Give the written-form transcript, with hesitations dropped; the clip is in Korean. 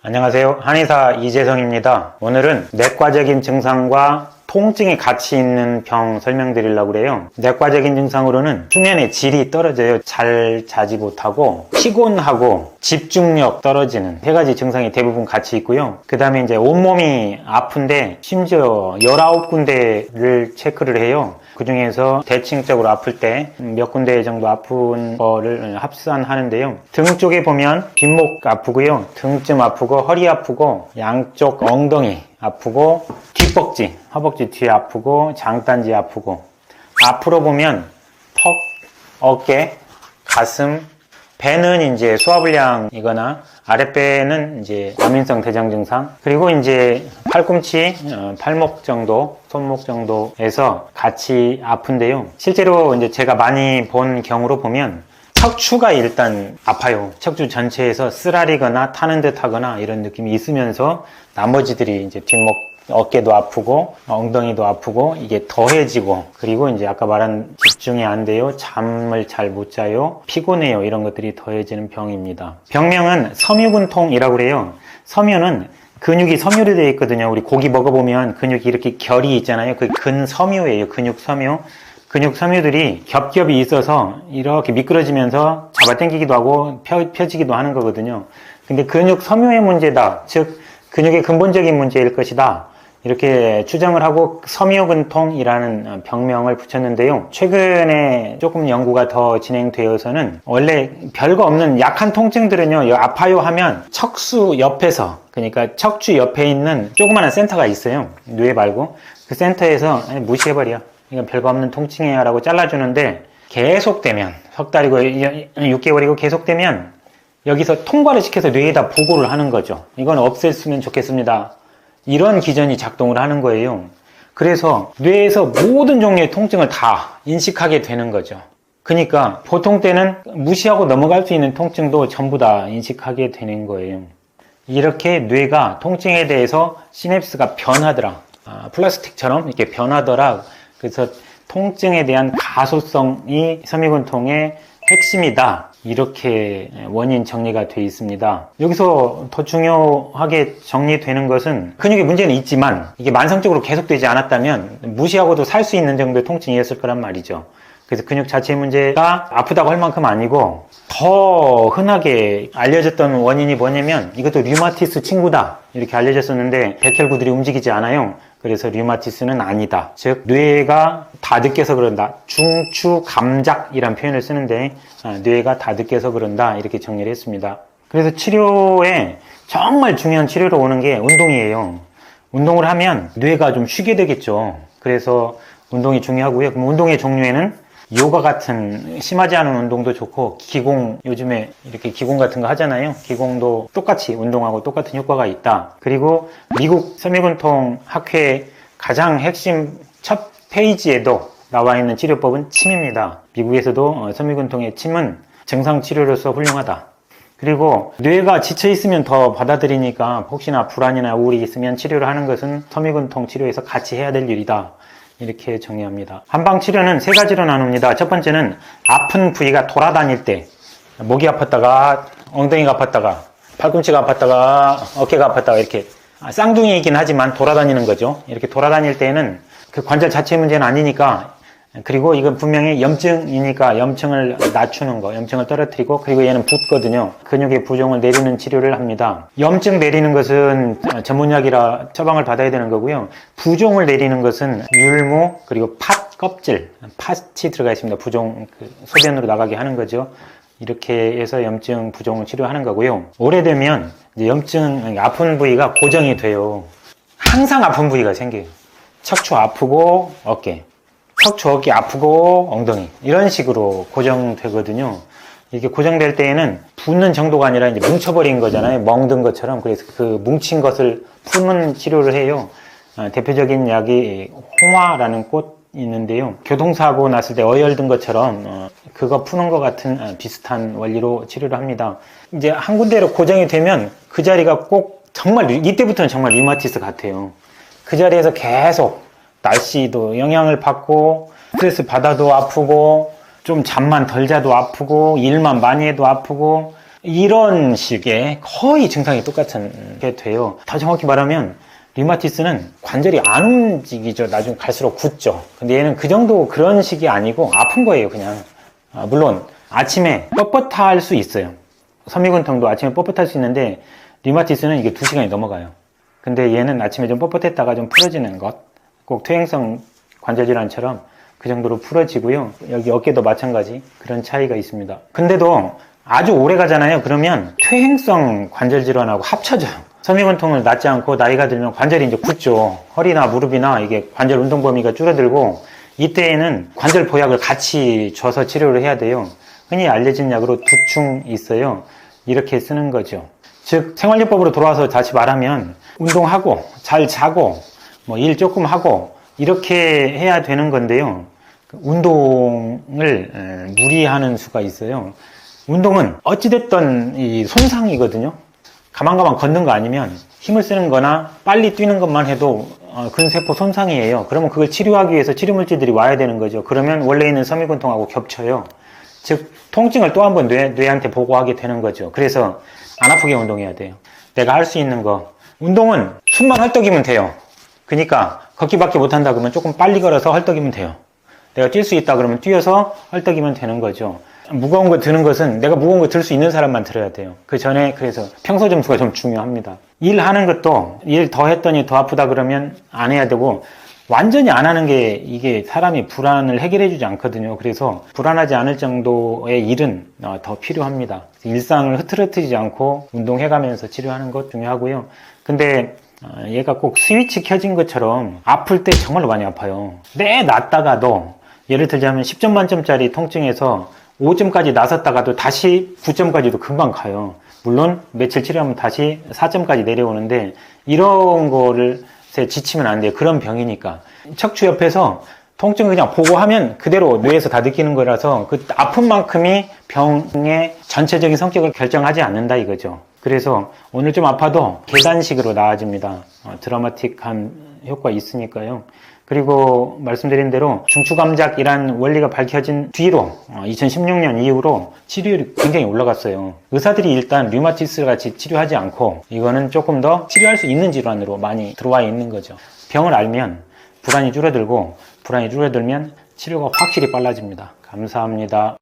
안녕하세요. 한의사 이재성입니다. 오늘은 내과적인 증상과 통증이 같이 있는 병 설명드리려고 그래요. 내과적인 증상으로는 수면의 질이 떨어져요. 잘 자지 못하고 피곤하고 집중력 떨어지는 세 가지 증상이 대부분 같이 있고요. 그 다음에 이제 온몸이 아픈데 심지어 19군데를 체크를 해요. 그 중에서 대칭적으로 아플 때 몇 군데 정도 아픈 거를 합산하는데요. 등 쪽에 보면 뒷목 아프고요. 등쯤 아프고 허리 아프고 양쪽 엉덩이 아프고 뒷벅지, 허벅지 뒤에 아프고 장단지 아프고 앞으로 보면 턱, 어깨, 가슴, 배는 이제 소화불량이거나 아랫배는 이제 과민성 대장 증상, 그리고 이제 팔꿈치, 팔목 정도, 손목 정도에서 같이 아픈데요. 실제로 이제 제가 많이 본 경우로 보면 척추가 일단 아파요. 척추 전체에서 쓰라리거나 타는 듯 하거나 이런 느낌이 있으면서 나머지들이 이제 뒷목, 어깨도 아프고 엉덩이도 아프고 이게 더해지고, 그리고 이제 아까 말한 집중이 안 돼요, 잠을 잘 못 자요, 피곤해요, 이런 것들이 더해지는 병입니다. 병명은 섬유근통이라고 그래요. 섬유는 근육이 섬유로 되어 있거든요. 우리 고기 먹어보면 근육이 이렇게 결이 있잖아요. 그 근섬유예요. 근육 섬유. 근육 섬유들이 겹겹이 있어서 이렇게 미끄러지면서 잡아당기기도 하고 펴지기도 하는 거거든요. 근데 근육 섬유의 문제다, 즉 근육의 근본적인 문제일 것이다, 이렇게 추정을 하고 섬유근통이라는 병명을 붙였는데요. 최근에 조금 연구가 더 진행되어서는 원래 별거 없는 약한 통증들은요, 아파요 하면 척수 옆에서, 그러니까 척추 옆에 있는 조그마한 센터가 있어요. 뇌 말고. 그 센터에서 무시해버려, 이건 별거 없는 통증이야 라고 잘라주는데, 계속되면, 석 달이고 6개월이고 계속되면 여기서 통과를 시켜서 뇌에다 보고를 하는 거죠. 이건 없앴으면 좋겠습니다, 이런 기전이 작동을 하는 거예요. 그래서 뇌에서 모든 종류의 통증을 다 인식하게 되는 거죠. 그러니까 보통 때는 무시하고 넘어갈 수 있는 통증도 전부 다 인식하게 되는 거예요. 이렇게 뇌가 통증에 대해서 시냅스가 변하더라, 플라스틱처럼 이렇게 변하더라. 그래서 통증에 대한 가소성이 섬유근통의 핵심이다, 이렇게 원인 정리가 되어 있습니다. 여기서 더 중요하게 정리되는 것은, 근육에 문제는 있지만 이게 만성적으로 계속되지 않았다면 무시하고도 살 수 있는 정도의 통증이었을 거란 말이죠. 그래서 근육 자체의 문제가 아프다고 할 만큼 아니고, 더 흔하게 알려졌던 원인이 뭐냐면 이것도 류마티스 친구다, 이렇게 알려졌었는데 백혈구들이 움직이지 않아요. 그래서 류마티스는 아니다, 즉 뇌가 다 느껴서 그런다, 중추감작이란 표현을 쓰는데 뇌가 다 느껴서 그런다, 이렇게 정리를 했습니다. 그래서 치료에 정말 중요한 치료로 오는 게 운동이에요. 운동을 하면 뇌가 좀 쉬게 되겠죠. 그래서 운동이 중요하고요. 그럼 운동의 종류에는 요가 같은 심하지 않은 운동도 좋고, 기공, 요즘에 이렇게 기공 같은 거 하잖아요. 기공도 똑같이 운동하고 똑같은 효과가 있다. 그리고 미국 섬유근통 학회 가장 핵심 첫 페이지에도 나와 있는 치료법은 침입니다. 미국에서도 섬유근통의 침은 증상 치료로서 훌륭하다. 그리고 뇌가 지쳐 있으면 더 받아들이니까 혹시나 불안이나 우울이 있으면 치료를 하는 것은 섬유근통 치료에서 같이 해야 될 일이다, 이렇게 정의합니다. 한방치료는 세 가지로 나눕니다. 첫 번째는 아픈 부위가 돌아다닐 때, 목이 아팠다가 엉덩이가 아팠다가 팔꿈치가 아팠다가 어깨가 아팠다가 이렇게 쌍둥이이긴 하지만 돌아다니는 거죠. 이렇게 돌아다닐 때는 그 관절 자체의 문제는 아니니까, 그리고 이건 분명히 염증이니까 염증을 낮추는 거, 염증을 떨어뜨리고, 그리고 얘는 붓거든요. 근육의 부종을 내리는 치료를 합니다. 염증 내리는 것은 전문약이라 처방을 받아야 되는 거고요. 부종을 내리는 것은 율무, 그리고 팥 껍질, 팥이 들어가 있습니다. 부종, 소변으로 나가게 하는 거죠. 이렇게 해서 염증 부종을 치료하는 거고요. 오래되면 이제 염증, 아픈 부위가 고정이 돼요. 항상 아픈 부위가 생겨요. 척추 아프고 어깨, 척추 어깨 아프고 엉덩이, 이런 식으로 고정되거든요. 이게 고정될 때에는 붓는 정도가 아니라 이제 뭉쳐버린 거잖아요. 멍든 것처럼. 그래서 그 뭉친 것을 푸는 치료를 해요. 대표적인 약이 홍화라는 꽃이 있는데요. 교통사고 났을 때 어혈든 것처럼 그거 푸는 것 같은 비슷한 원리로 치료를 합니다. 이제 한 군데로 고정이 되면 그 자리가 꼭 정말, 이때부터는 정말 류마티스 같아요. 그 자리에서 계속 날씨도 영향을 받고, 스트레스 받아도 아프고, 좀 잠만 덜 자도 아프고, 일만 많이 해도 아프고, 이런 식의 거의 증상이 똑같게 돼요. 더 정확히 말하면 류마티스는 관절이 안 움직이죠. 나중에 갈수록 굳죠. 근데 얘는 그 정도 그런 식이 아니고 아픈 거예요, 그냥. 물론 아침에 뻣뻣할 수 있어요. 섬유근통도 아침에 뻣뻣할 수 있는데 류마티스는 이게 2시간이 넘어가요. 근데 얘는 아침에 좀 뻣뻣했다가 좀 풀어지는 것, 꼭 퇴행성 관절 질환처럼 그 정도로 풀어지고요. 여기 어깨도 마찬가지 그런 차이가 있습니다. 근데도 아주 오래 가잖아요. 그러면 퇴행성 관절 질환하고 합쳐져요. 섬유근통을 낫지 않고 나이가 들면 관절이 이제 굳죠. 허리나 무릎이나 이게 관절 운동 범위가 줄어들고 이때에는 관절 보약을 같이 줘서 치료를 해야 돼요. 흔히 알려진 약으로 두 충 있어요. 이렇게 쓰는 거죠. 즉 생활요법으로 돌아와서 다시 말하면 운동하고 잘 자고 뭐 일 조금 하고 이렇게 해야 되는 건데요. 운동을 무리하는 수가 있어요. 운동은 어찌됐든 이 손상이거든요. 가만가만 걷는 거 아니면 힘을 쓰는 거나 빨리 뛰는 것만 해도 근세포 손상이에요. 그러면 그걸 치료하기 위해서 치료물질들이 와야 되는 거죠. 그러면 원래 있는 섬유근통하고 겹쳐요. 즉 통증을 또 한 번 뇌한테 보고하게 되는 거죠. 그래서 안 아프게 운동해야 돼요. 내가 할 수 있는 거. 운동은 숨만 헐떡이면 돼요. 그러니까 걷기밖에 못한다 그러면 조금 빨리 걸어서 헐떡이면 돼요. 내가 뛸 수 있다 그러면 뛰어서 헐떡이면 되는 거죠. 무거운 거 드는 것은 내가 무거운 거 들 수 있는 사람만 들어야 돼요. 그 전에 그래서 평소 점수가 좀 중요합니다. 일하는 것도 일 더 했더니 더 아프다 그러면 안 해야 되고 완전히 안 하는 게 이게 사람이 불안을 해결해 주지 않거든요. 그래서 불안하지 않을 정도의 일은 더 필요합니다. 일상을 흐트러뜨리지 않고 운동해가면서 치료하는 것 중요하고요. 근데 얘가 꼭 스위치 켜진 것처럼 아플 때 정말로 많이 아파요. 낫다가도 예를 들자면 10점 만점짜리 통증에서 5점까지 나섰다가도 다시 9점까지도 금방 가요. 물론 며칠 치료하면 다시 4점까지 내려오는데 이런 거를 지치면 안 돼요. 그런 병이니까. 척추 옆에서 통증을 그냥 보고 하면 그대로 뇌에서 다 느끼는 거라서 그 아픈 만큼이 병의 전체적인 성격을 결정하지 않는다 이거죠. 그래서 오늘 좀 아파도 계단식으로 나아집니다. 드라마틱한 효과 있으니까요. 그리고 말씀드린 대로 중추감작이란 원리가 밝혀진 뒤로 2016년 이후로 치료율이 굉장히 올라갔어요. 의사들이 일단 류마티스 같이 치료하지 않고 이거는 조금 더 치료할 수 있는 질환으로 많이 들어와 있는 거죠. 병을 알면 불안이 줄어들고 불안이 줄어들면 치료가 확실히 빨라집니다. 감사합니다.